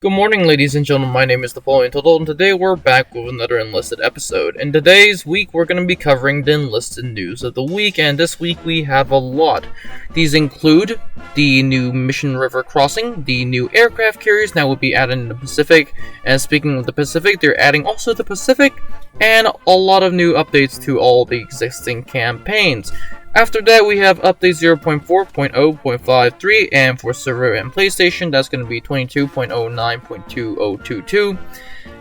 Good morning, ladies and gentlemen. My name is Napoleon, and today we're back with another Enlisted episode. In today's week, we're going to be covering the Enlisted news of the week, and this week we have a lot. These include the new mission river crossing, the new aircraft carriers that will be added in the Pacific, and speaking of the Pacific, they're adding also the Pacific, and a lot of new updates to all the existing campaigns. After that, we have update 0.4.0.53, and for server and PlayStation, that's going to be 22.09.2022.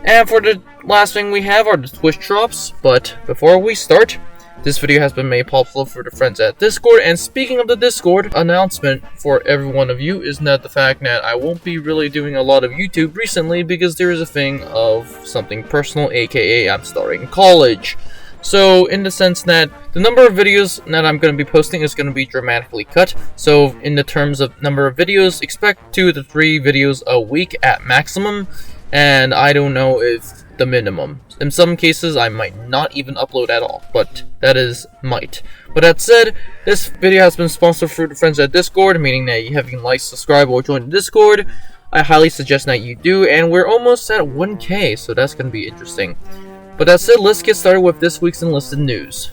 And for the last thing we have are the Twitch drops, but before we start, this video has been made possible for the friends at Discord, and speaking of the Discord, announcement for every one of you is not the fact that I won't be really doing a lot of YouTube recently because there is a thing of something personal, aka I'm starting college. So, in the sense that the number of videos that I'm going to be posting is going to be dramatically cut. So, in the terms of number of videos, expect 2 to 3 videos a week at maximum. And I don't know if the minimum. In some cases, I might not even upload at all. But that is might. But that said, this video has been sponsored through the friends at Discord, meaning that you haven't liked, subscribe, or joined the Discord. I highly suggest that you do. And we're almost at 1K, so that's going to be interesting. But that said, let's get started with this week's Enlisted news.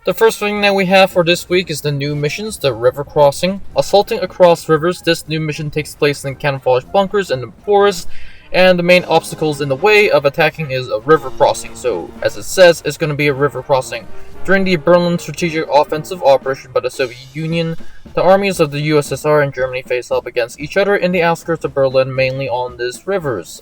The first thing that we have for this week is the new missions, the river crossing. Assaulting across rivers, this new mission takes place in camouflage bunkers in the forest, and the main obstacles in the way of attacking is a river crossing. So, as it says, it's going to be a river crossing. During the Berlin Strategic Offensive Operation by the Soviet Union, the armies of the USSR and Germany face up against each other in the outskirts of Berlin, mainly on these rivers.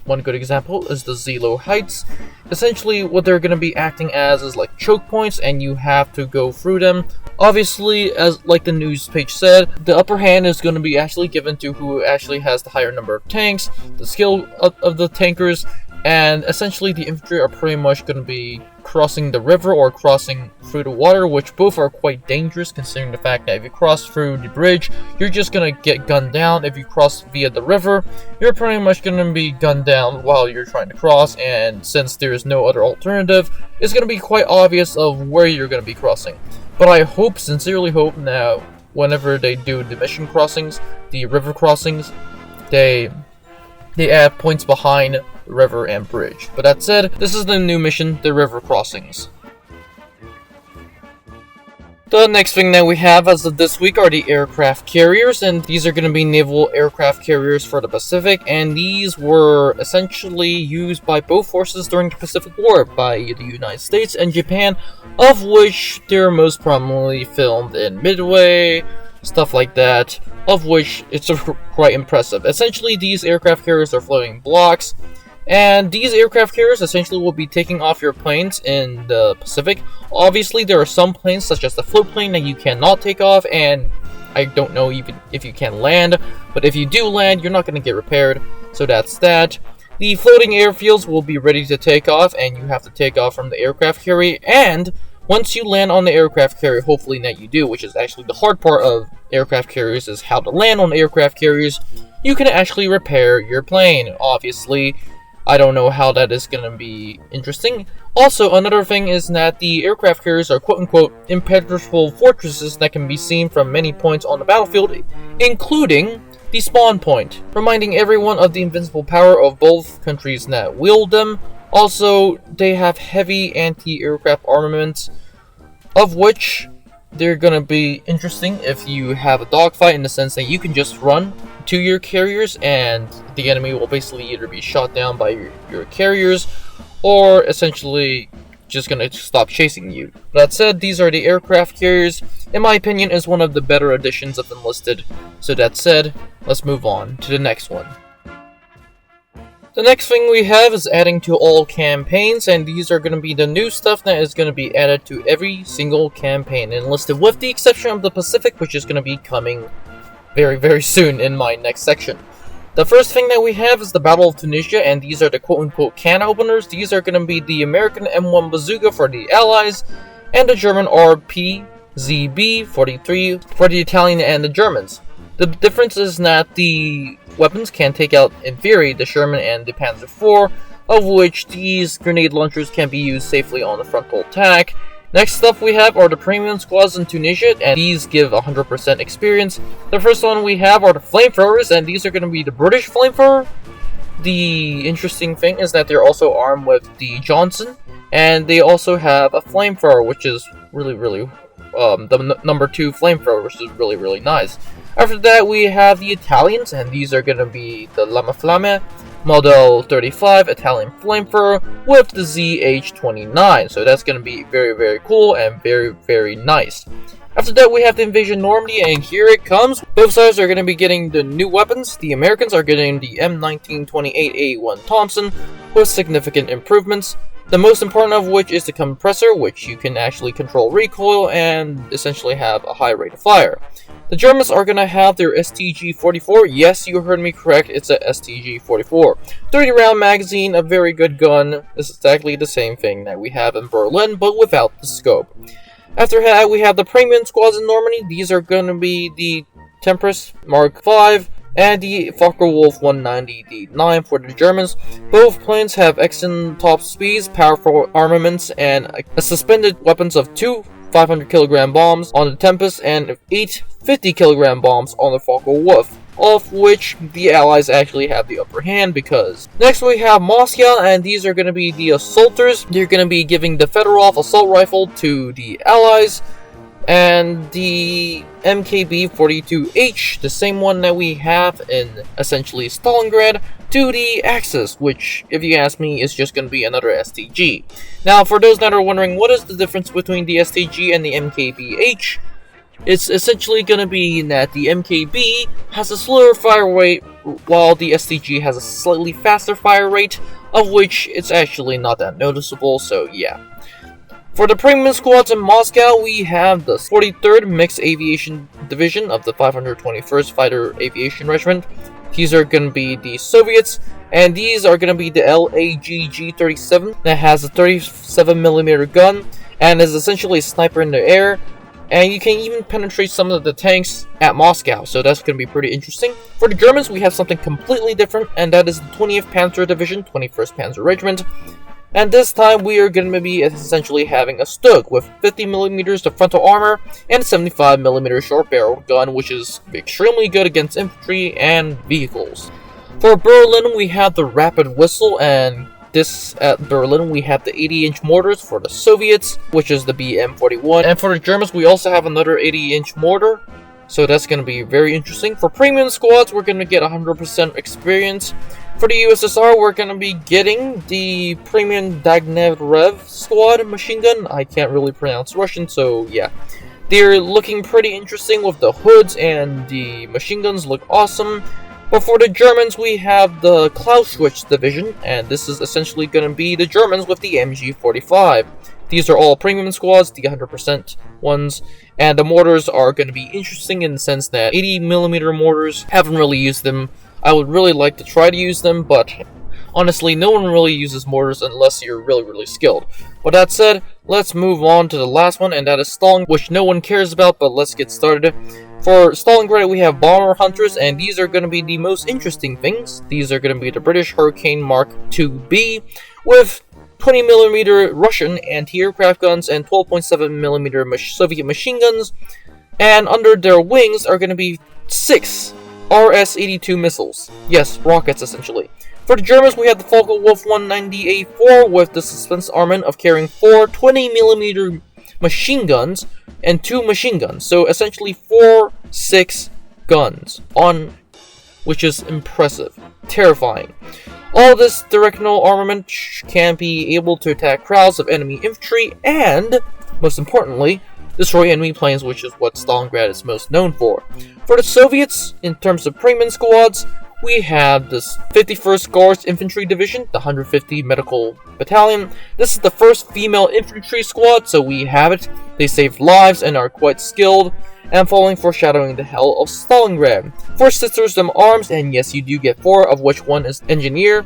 One good example is the Zelo Heights. Essentially, what they're going to be acting as is like choke points, and you have to go through them. Obviously, as like the news page said, the upper hand is going to be actually given to who actually has the higher number of tanks, the skill of the tankers, and essentially the infantry are pretty much going to be crossing the river or crossing through the water, which both are quite dangerous considering the fact that if you cross through the bridge, you're just going to get gunned down. If you cross via the river, you're pretty much going to be gunned down while you're trying to cross, and since there is no other alternative, it's going to be quite obvious of where you're going to be crossing. But I sincerely hope that whenever they do the mission crossings, the river crossings, they add points behind the river and bridge. But that said, this is the new mission, the river crossings. The next thing that we have as of this week are the aircraft carriers, and these are going to be naval aircraft carriers for the Pacific, and these were essentially used by both forces during the Pacific War by the United States and Japan, of which they're most prominently filmed in Midway, stuff like that, of which it's quite impressive. Essentially, these aircraft carriers are floating blocks, and these aircraft carriers essentially will be taking off your planes in the Pacific. Obviously, there are some planes, such as the float plane, that you cannot take off, and I don't know even if you can land, but if you do land, you're not going to get repaired, so that's that. The floating airfields will be ready to take off, and you have to take off from the aircraft carrier, and once you land on the aircraft carrier, hopefully that you do, which is actually the hard part of aircraft carriers, is how to land on aircraft carriers, you can actually repair your plane. Obviously, I don't know how that is going to be interesting. Also, another thing is that the aircraft carriers are quote-unquote impenetrable fortresses that can be seen from many points on the battlefield, including the spawn point, reminding everyone of the invincible power of both countries that wield them. Also, they have heavy anti-aircraft armaments, of which they're going to be interesting if you have a dogfight, in the sense that you can just run to your carriers and the enemy will basically either be shot down by your carriers or essentially just going to stop chasing you. That said, these are the aircraft carriers. In my opinion, is one of the better additions of Enlisted. So that said, let's move on to the next one. The next thing we have is adding to all campaigns, and these are going to be the new stuff that is going to be added to every single campaign in Enlisted, with the exception of the Pacific, which is going to be coming very, very soon in my next section. The first thing that we have is the Battle of Tunisia, and these are the quote-unquote can openers. These are going to be the American M1 bazooka for the Allies, and the German RPZB-43 for the Italian and the Germans. The difference is that the weapons can take out, in theory, the Sherman and the Panzer IV, of which these grenade launchers can be used safely on the frontal attack, Next up we have are the premium squads in Tunisia, and these give 100% experience. The first one we have are the flamethrowers, and these are going to be the British flamethrower. The interesting thing is that they're also armed with the Johnson, and they also have a flamethrower, which is really the number 2 flamethrower, which is really nice. After that we have the Italians, and these are going to be the Lama Flamme Model 35 Italian flamethrower with the ZH-29, so that's going to be very cool and very nice. After that we have the Invasion Normandy, and here it comes. Both sides are going to be getting the new weapons. The Americans are getting the M1928A1 Thompson with significant improvements, the most important of which is the compressor, which you can actually control recoil and essentially have a high rate of fire. The Germans are going to have their STG-44. Yes, you heard me correct, it's a STG-44. 30-round magazine, a very good gun. It's exactly the same thing that we have in Berlin, but without the scope. After that, we have the premium squads in Normandy. These are going to be the Tempest Mark V and the Focke-Wulf 190D9 for the Germans. Both planes have excellent top speeds, powerful armaments, and a suspended weapons of 2 500kg bombs on the Tempest and 8 50kg bombs on the Focke-Wulf, of which the Allies actually have the upper hand because. Next we have Moscow, and these are going to be the assaulters. They're going to be giving the Fedorov assault rifle to the Allies, and the MKB-42H, the same one that we have in essentially Stalingrad, to the Axis, which, if you ask me, is just going to be another STG. Now, for those that are wondering what is the difference between the STG and the MKB-H, it's essentially going to be that the MKB has a slower fire rate, while the STG has a slightly faster fire rate, of which it's actually not that noticeable, so yeah. For the premium squads in Moscow, we have the 43rd Mixed Aviation Division of the 521st Fighter Aviation Regiment. These are going to be the Soviets, and these are going to be the LAGG-37 that has a 37mm gun and is essentially a sniper in the air, and you can even penetrate some of the tanks at Moscow, so that's going to be pretty interesting. For the Germans, we have something completely different, and that is the 20th Panzer Division, 21st Panzer Regiment. And this time we are going to be essentially having a Stug with 50mm of frontal armor and a 75mm short barrel gun, which is extremely good against infantry and vehicles. For Berlin we have the Rapid Whistle, and this at Berlin we have the 80-inch mortars for the Soviets, which is the BM-41. And for the Germans we also have another 80-inch mortar, so that's going to be very interesting. For premium squads we're going to get 100% experience. For the USSR, we're going to be getting the Premium Dagnev squad machine gun. I can't really pronounce Russian, so yeah. They're looking pretty interesting with the hoods, and the machine guns look awesome. But for the Germans, we have the Clausewitz division, and this is essentially going to be the Germans with the MG45. These are all premium squads, the 100% ones, and the mortars are going to be interesting in the sense that 80mm mortars, haven't really used them. I would really like to try to use them, but honestly, no one really uses mortars unless you're really skilled. But that said, let's move on to the last one, and that is Stalingrad, which no one cares about, but let's get started. For Stalingrad, we have bomber hunters, and these are going to be the most interesting things. These are going to be the British Hurricane Mark IIB with 20mm Russian anti-aircraft guns and 12.7mm Soviet machine guns, and under their wings are going to be 6 RS-82 missiles. Yes, rockets essentially. For the Germans, we have the Focke-Wulf 190A4 with the suspense armament of carrying 4 20mm machine guns and 2 machine guns. So essentially 6 guns on, which is impressive, terrifying. All this directional armament can be able to attack crowds of enemy infantry and, most importantly, destroy enemy planes, which is what Stalingrad is most known for. For the Soviets, in terms of premium squads, we have this 51st Guards Infantry Division, the 150 Medical Battalion. This is the first female infantry squad, so we have it. They save lives and are quite skilled, and following foreshadowing the hell of Stalingrad. 4 Sisters of Arms, and yes, you do get 4, of which 1 is engineer.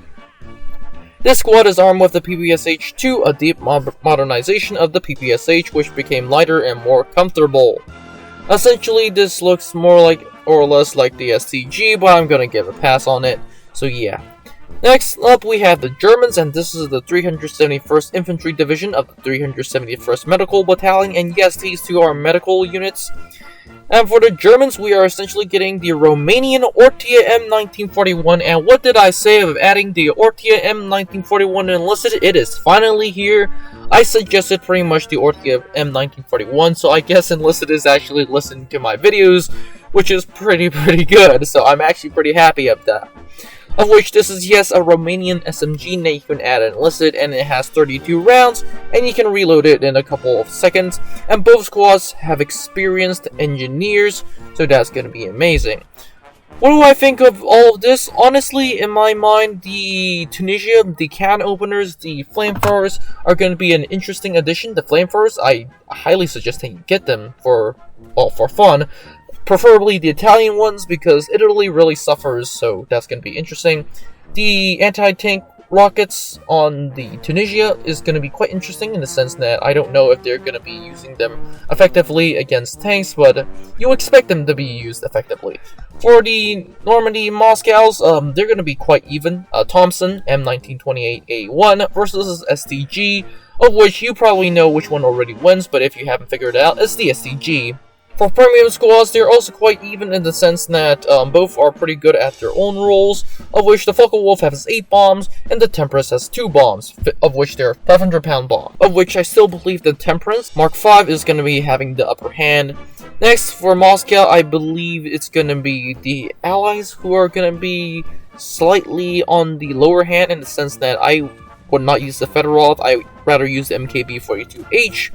This squad is armed with the PPSH-2, a deep modernization of the PPSH, which became lighter and more comfortable. Essentially, this looks more like or less like the STG, but I'm gonna give a pass on it, so yeah. Next up, we have the Germans, and this is the 371st Infantry Division of the 371st Medical Battalion, and yes, these two are medical units. And for the Germans, we are essentially getting the Romanian Ortia M1941, and what did I say of adding the Ortia M1941 Enlisted? It is finally here. I suggested pretty much the Ortia M1941, so I guess Enlisted is actually listening to my videos, which is pretty good, so I'm actually pretty happy of that. Of which this is, yes, a Romanian SMG that you can add Enlisted, and it has 32 rounds, and you can reload it in a couple of seconds, and both squads have experienced engineers, so that's going to be amazing. What do I think of all of this? Honestly, in my mind, the Tunisia, the can openers, the flamethrowers are going to be an interesting addition. The flamethrowers, I highly suggest that you get them for fun. Preferably the Italian ones, because Italy really suffers, so that's going to be interesting. The anti-tank rockets on the Tunisia is going to be quite interesting in the sense that I don't know if they're going to be using them effectively against tanks, but you expect them to be used effectively. For the Normandy Moscows, they're going to be quite even. Thompson M1928A1 versus STG, of which you probably know which one already wins, but if you haven't figured it out, it's the STG. For premium squads, they're also quite even in the sense that both are pretty good at their own roles, of which the Focke-Wulf has 8 bombs, and the Temperance has 2 bombs, of which they're 500-pound bombs, of which I still believe the Temperance Mark V is going to be having the upper hand. Next, for Moscow, I believe it's going to be the Allies who are going to be slightly on the lower hand in the sense that I would not use the Fedorov, I would rather use the MKB-42H.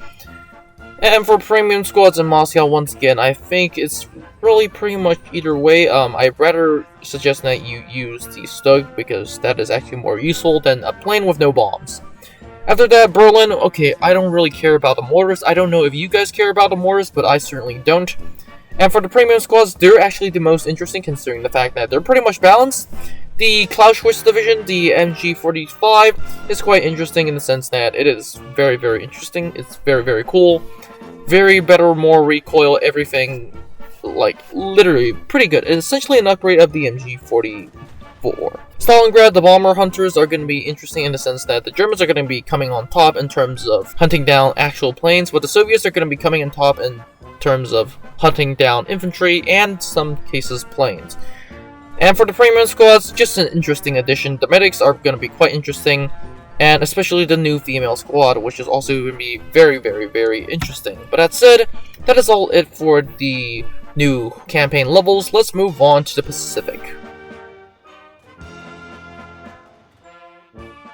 And for premium squads in Moscow, once again, I think it's really pretty much either way. I'd rather suggest that you use the Stug, because that is actually more useful than a plane with no bombs. After that, Berlin, okay, I don't really care about the mortars. I don't know if you guys care about the mortars, but I certainly don't. And for the premium squads, they're actually the most interesting, considering the fact that they're pretty much balanced. The Clausewitz division, the MG45, is quite interesting in the sense that it is very interesting. It's very cool. Very better, more recoil, everything, like, literally pretty good. It's essentially an upgrade of the MG44. Stalingrad, the bomber hunters are going to be interesting in the sense that the Germans are going to be coming on top in terms of hunting down actual planes, but the Soviets are going to be coming on top in terms of hunting down infantry and, some cases, planes. And for the premium squads, just an interesting addition. The medics are going to be quite interesting, and especially the new female squad, which is also going to be very interesting. But that said, that is all it for the new campaign levels. Let's move on to the Pacific.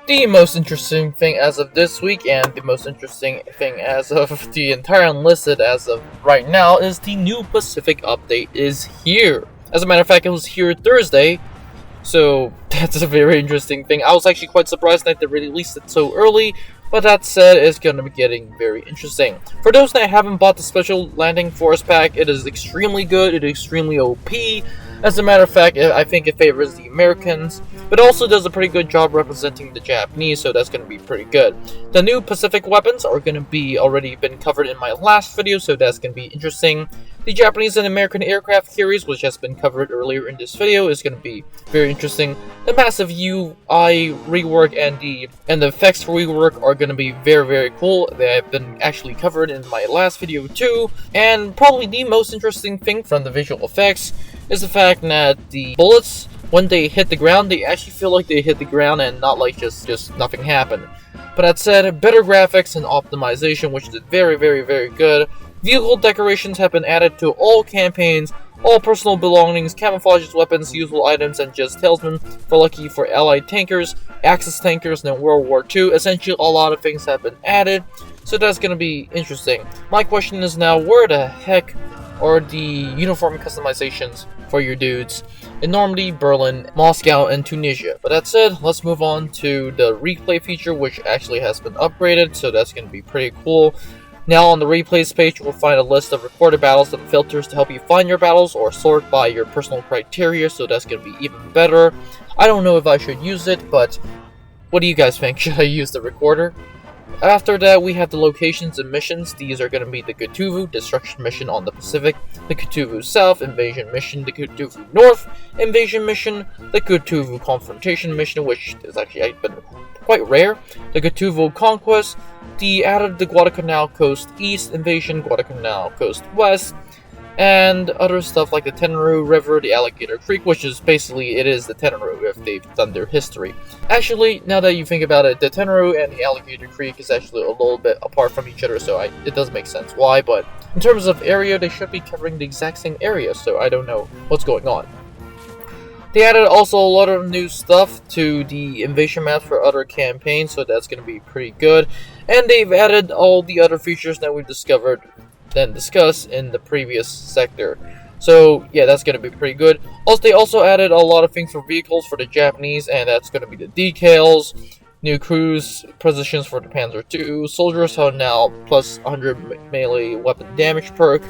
The most interesting thing as of this week, and the most interesting thing as of the entire Enlisted as of right now, is the new Pacific update is here. As a matter of fact, it was here Thursday, so that's a very interesting thing. I was actually quite surprised that they released it so early, but that said, it's going to be getting very interesting. For those that haven't bought the Special Landing Force Pack, it is extremely good, it is extremely OP. As a matter of fact, I think it favors the Americans, but also does a pretty good job representing the Japanese, so that's going to be pretty good. The new Pacific weapons are going to be already been covered in my last video, so that's going to be interesting. The Japanese and American aircraft carriers, which has been covered earlier in this video, is going to be very interesting. The massive UI rework and the effects rework are going to be very cool. They have been actually covered in my last video too. And probably the most interesting thing from the visual effects is the fact that the bullets, when they hit the ground, they actually feel like they hit the ground and not like just nothing happened. But that said, better graphics and optimization, which is very good. Vehicle decorations have been added to all campaigns, all personal belongings, camouflages, weapons, useful items, and just talisman for lucky for Allied tankers, Axis tankers, and in World War II. Essentially, a lot of things have been added, so that's going to be interesting. My question is now, where the heck are the uniform customizations for your dudes in Normandy, Berlin, Moscow, and Tunisia? But that said, let's move on to the replay feature, which actually has been upgraded, so that's going to be pretty cool. Now on the replays page, you will find a list of recorded battles and filters to help you find your battles or sort by your personal criteria, so that's going to be even better. I don't know if I should use it, but what do you guys think? Should I use the recorder? After that, we have the locations and missions. These are going to be the Kutuvu Destruction Mission on the Pacific, the Kutuvu South Invasion Mission, the Kutuvu North Invasion Mission, the Kutuvu Confrontation Mission, which is actually been quite rare, the Kutuvu Conquest, the Guadalcanal Coast East Invasion, Guadalcanal Coast West, and other stuff like the Tenru River, the Alligator Creek, which is basically, it is the Tenru if they've done their history. Actually, now that you think about it, the Tenru and the Alligator Creek is actually a little bit apart from each other, so it does make sense why, but in terms of area, they should be covering the exact same area, so I don't know what's going on. They added also a lot of new stuff to the invasion maps for other campaigns, so that's going to be pretty good. And they've added all the other features that we've discovered and discussed in the previous sector. So yeah, that's going to be pretty good. Also, they also added a lot of things for vehicles for the Japanese, and that's going to be the decals, new cruise positions for the Panzer II, soldiers are now plus 100 melee weapon damage perk,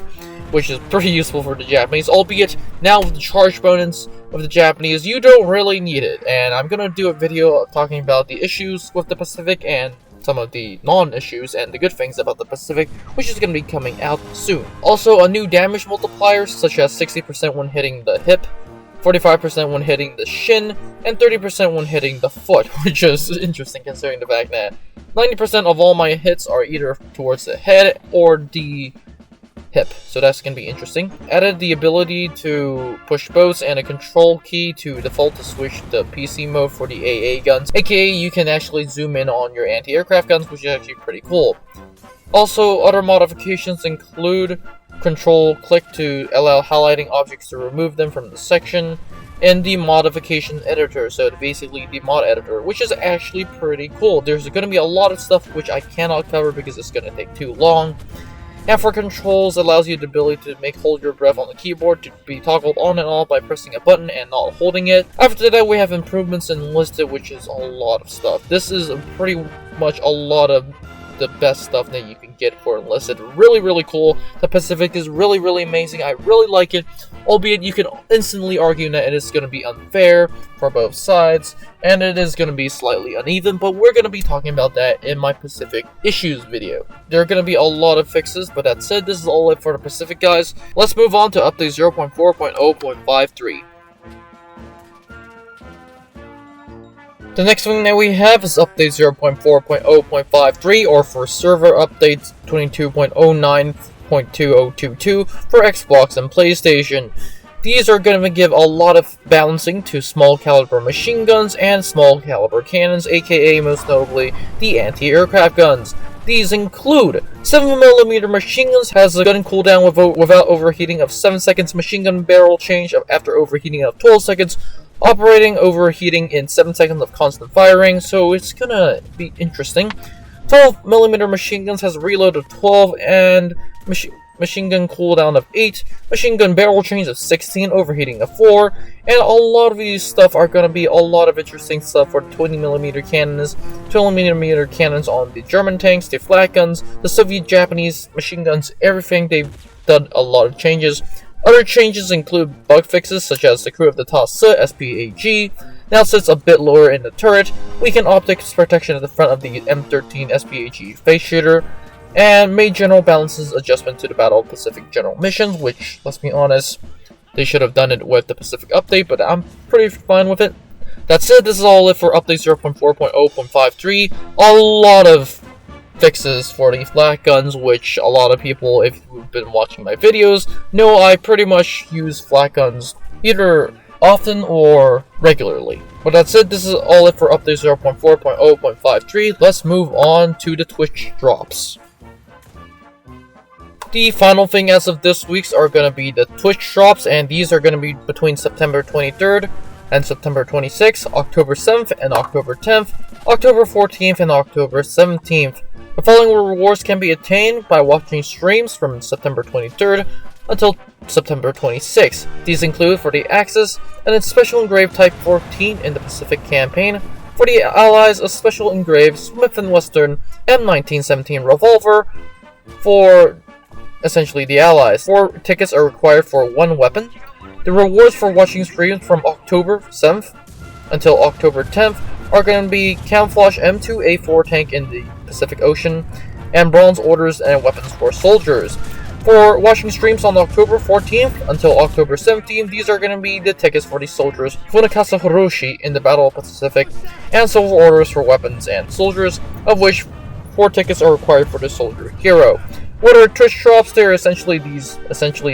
which is pretty useful for the Japanese, albeit now with the charge bonus of the Japanese, you don't really need it. And I'm going to do a video talking about the issues with the Pacific and some of the non-issues and the good things about the Pacific, which is going to be coming out soon. Also, a new damage multiplier, such as 60% when hitting the hip, 45% when hitting the shin, and 30% when hitting the foot, which is interesting considering the fact that 90% of all my hits are either towards the head or the hip, so that's going to be interesting. Added the ability to push boats and a control key to default to switch the PC mode for the AA guns, aka you can actually zoom in on your anti-aircraft guns, which is actually pretty cool. Also, other modifications include control click to allow highlighting objects to remove them from the section, and the modification editor, so basically the mod editor, which is actually pretty cool. There's going to be a lot of stuff which I cannot cover because it's going to take too long. And for controls, it allows you the ability to hold your breath on the keyboard to be toggled on and off by pressing a button and not holding it. After that, we have improvements in Enlisted, which is a lot of stuff. This is pretty much a lot of the best stuff that you can get for Enlisted. Really, really cool. The Pacific is really, really amazing. I really like it, albeit you can instantly argue that it is going to be unfair for both sides, and it is going to be slightly uneven, but we're going to be talking about that in my Pacific issues video. There are going to be a lot of fixes, but that said, this is all it for the Pacific, guys. Let's move on to update 0.4.0.53. The next thing that we have is update 0.4.0.53, or for server updates 22.09.2022 for Xbox and PlayStation. These are going to give a lot of balancing to small caliber machine guns and small caliber cannons, aka most notably the anti-aircraft guns. These include 7mm machine guns has a gun cooldown without overheating of 7 seconds, machine gun barrel change after overheating of 12 seconds, operating overheating in 7 seconds of constant firing, so it's gonna be interesting. 12mm machine guns has a reload of 12 and machine gun cooldown of 8, machine gun barrel change of 16, overheating of 4, and a lot of these stuff are going to be a lot of interesting stuff for the 20mm cannons, 20mm cannons on the German tanks, the flat guns, the Soviet-Japanese machine guns, everything. They've done a lot of changes. Other changes include bug fixes such as the crew of the Ta-Se SPAG now sits a bit lower in the turret, weakened optics protection at the front of the M13 SPAG face shooter, and made general balances adjustment to the Battle of Pacific general missions, which, let's be honest, they should have done it with the Pacific update, but I'm pretty fine with it. That's it, this is all it for update 0.4.0.53. A lot of fixes for the flat guns, which a lot of people, if you've been watching my videos, know I pretty much use flat guns either often or regularly. But that's it, this is all it for update 0.4.0.53. Let's move on to the Twitch drops. The final thing as of this week's are going to be the Twitch drops, and these are going to be between September 23rd and September 26th, October 7th and October 10th, October 14th and October 17th. The following rewards can be attained by watching streams from September 23rd until September 26th. These include for the Axis, an special engraved Type 14 in the Pacific campaign, for the Allies, a special engraved Smith & Wesson M1917 revolver, for essentially the Allies. 4 tickets are required for 1 weapon. The rewards for watching streams from October 7th until October 10th are going to be Camouflage M2A4 tank in the Pacific Ocean, and Bronze Orders and Weapons for Soldiers. For watching streams on October 14th until October 17th, these are going to be the tickets for the soldiers Funakasa Hiroshi in the Battle of the Pacific, and Civil Orders for Weapons and Soldiers, of which 4 tickets are required for the Soldier Hero. What are Twitch drops? They're essentially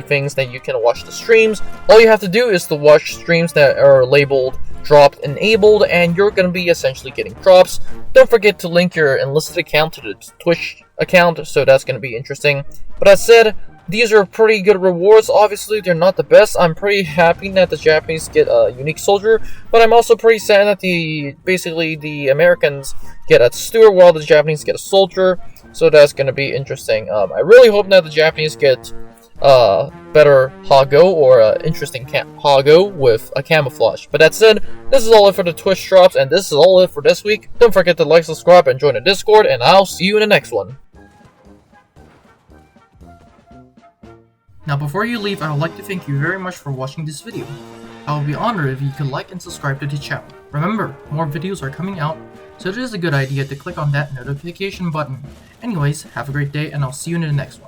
things that you can watch the streams. All you have to do is to watch streams that are labeled dropped enabled, and you're going to be essentially getting drops. Don't forget to link your Enlisted account to the Twitch account, so that's going to be interesting. But that said, these are pretty good rewards. Obviously, they're not the best. I'm pretty happy that the Japanese get a unique soldier, but I'm also pretty sad that the Americans get a steward while the Japanese get a soldier. So that's going to be interesting. I really hope that the Japanese get better Hago or interesting Hago with a camouflage. But that said, this is all it for the Twitch drops, and this is all it for this week. Don't forget to like, subscribe, and join the Discord, and I'll see you in the next one. Now before you leave, I would like to thank you very much for watching this video. I would be honored if you could like and subscribe to the channel. Remember, more videos are coming out, so it is a good idea to click on that notification button. Anyways, have a great day, and I'll see you in the next one.